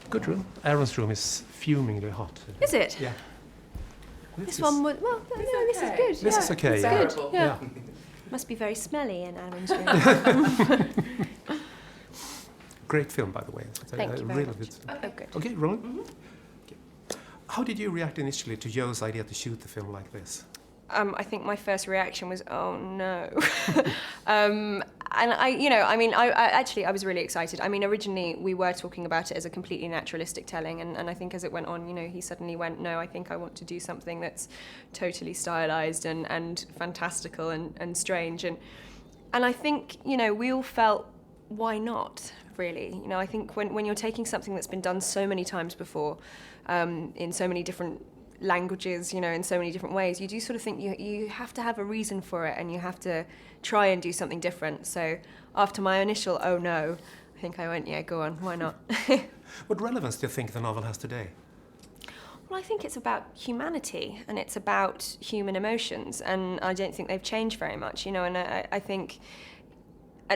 Good room. Aaron's room is fumingly hot. Is it? Yeah. This one was, well, no, this is good. This is okay, It's yeah. good. Yeah. Must be very smelly in Aaron's room. Great film, by the way. Thank you very really much. good. Oh, good. Okay, rolling. Okay. How did you react initially to Joe's idea to shoot the film like this? I think my first reaction was, oh no. And I was really excited. I mean, originally we were talking about it as a completely naturalistic telling, and I think as it went on, he suddenly went, no, I think I want to do something that's totally stylized and fantastical and strange. And I think, we all felt, why not, really? I think when you're taking something that's been done so many times before, in so many different languages, in so many different ways, you do sort of think you have to have a reason for it, and you have to try and do something different. So after my initial oh no, I think I went, yeah, go on, why not? What relevance do you think the novel has today? Well, I think it's about humanity, and it's about human emotions, and I don't think they've changed very much, and I think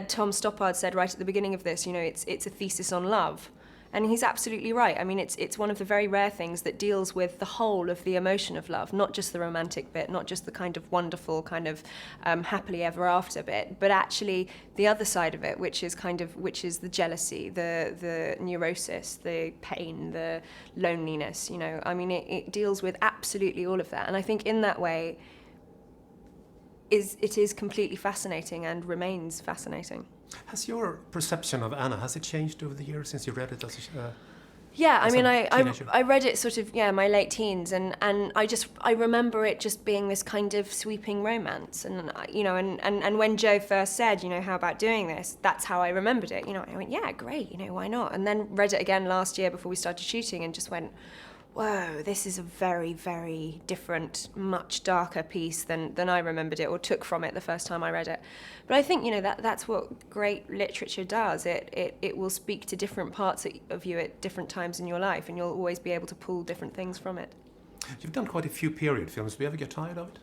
Tom Stoppard said right at the beginning of this, it's a thesis on love. And he's absolutely right. I mean, it's one of the very rare things that deals with the whole of the emotion of love, not just the romantic bit, not just the kind of wonderful, kind of happily ever after bit, but actually the other side of it, which is the jealousy, the neurosis, the pain, the loneliness. I mean, it deals with absolutely all of that. And I think in that way, it is completely fascinating and remains fascinating. Has your perception of Anna, has it changed over the years since you read it as a Yeah, as I mean, a teenager? I read it sort of, my late teens, and I remember it just being this kind of sweeping romance, and and when Joe first said, how about doing this, that's how I remembered it. I went, yeah, great, why not? And then read it again last year before we started shooting, and just went, whoa, this is a very, very different, much darker piece than I remembered it or took from it the first time I read it. But I think, that's what great literature does. It will speak to different parts of you at different times in your life, and you'll always be able to pull different things from it. You've done quite a few period films. Do you ever get tired of it?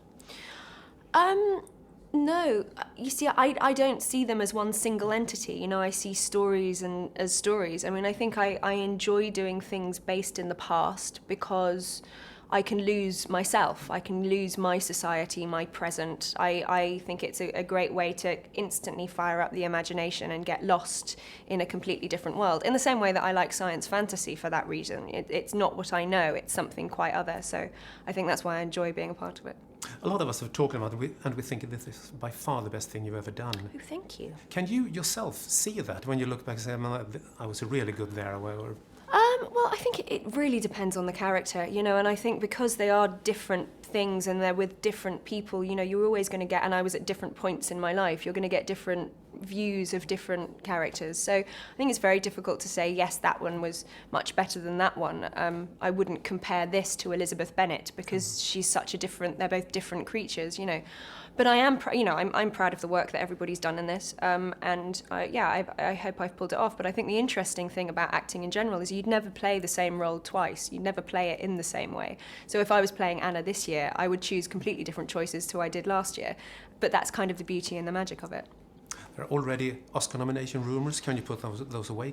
No, you see, I don't see them as one single entity. I see stories as stories. I mean, I think I enjoy doing things based in the past because I can lose myself. I can lose my society, my present. I think it's a great way to instantly fire up the imagination and get lost in a completely different world. In the same way that I like science fantasy for that reason. It's not what I know, it's something quite other. So I think that's why I enjoy being a part of it. A lot of us have talked about it, and we think this is by far the best thing you've ever done. Oh, thank you. Can you yourself see that when you look back and say, I was really good there? Or Well, I think it really depends on the character, and I think because they are different things and they're with different people, you're always going to get, and I was at different points in my life, you're going to get different views of different characters. So I think it's very difficult to say, yes, that one was much better than that one. I wouldn't compare this to Elizabeth Bennet because she's such a different, they're both different creatures, But I am, I'm proud of the work that everybody's done in this, I hope I've pulled it off. But I think the interesting thing about acting in general is you'd never play the same role twice. You'd never play it in the same way. So if I was playing Anna this year, I would choose completely different choices to what I did last year. But that's kind of the beauty and the magic of it. there are already Oscar nomination rumors. Can you put those away?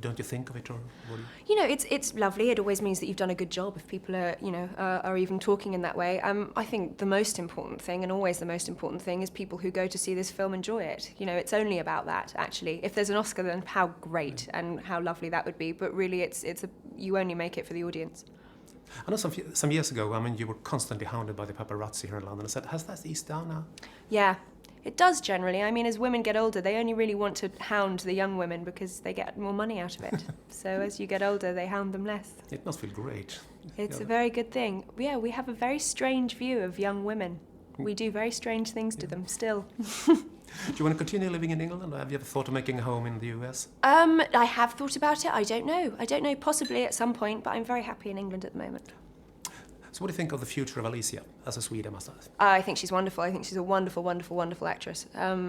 Don't you think of it, or what do you... It's lovely. It always means that you've done a good job if people are, are even talking in that way. I think the most important thing, and always the most important thing, is people who go to see this film enjoy it. It's only about that, actually. If there's an Oscar, then how great and how lovely that would be. But really, you only make it for the audience. I know some years ago, you were constantly hounded by the paparazzi here in London. I said, has that eased down now? Yeah. It does generally. As women get older, they only really want to hound the young women because they get more money out of it. So as you get older, they hound them less. It must feel great. It's a very good thing. Yeah, we have a very strange view of young women. We do very strange things to them still. Do you want to continue living in England, or have you ever thought of making a home in the US? I have thought about it. I don't know. Possibly at some point, but I'm very happy in England at the moment. So what do you think of the future of Alicia as a Swede, I must ask? I think she's wonderful. I think she's a wonderful, wonderful, wonderful actress. I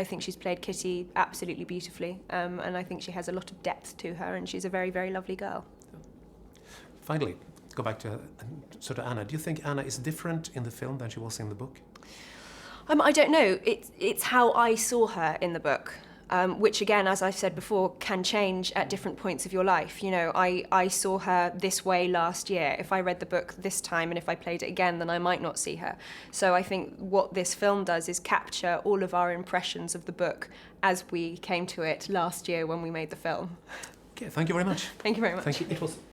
think she's played Kitty absolutely beautifully. And I think she has a lot of depth to her, and she's a very, very lovely girl. Finally, go back to sort of Anna. Do you think Anna is different in the film than she was in the book? I don't know. It's how I saw her in the book. which again, as I've said before, can change at different points of your life. You know, I saw her this way last year. If I read the book this time and if I played it again, then I might not see her. So I think what this film does is capture all of our impressions of the book as we came to it last year when we made the film. Okay, thank you very much. Thank you very much. Thank you. It was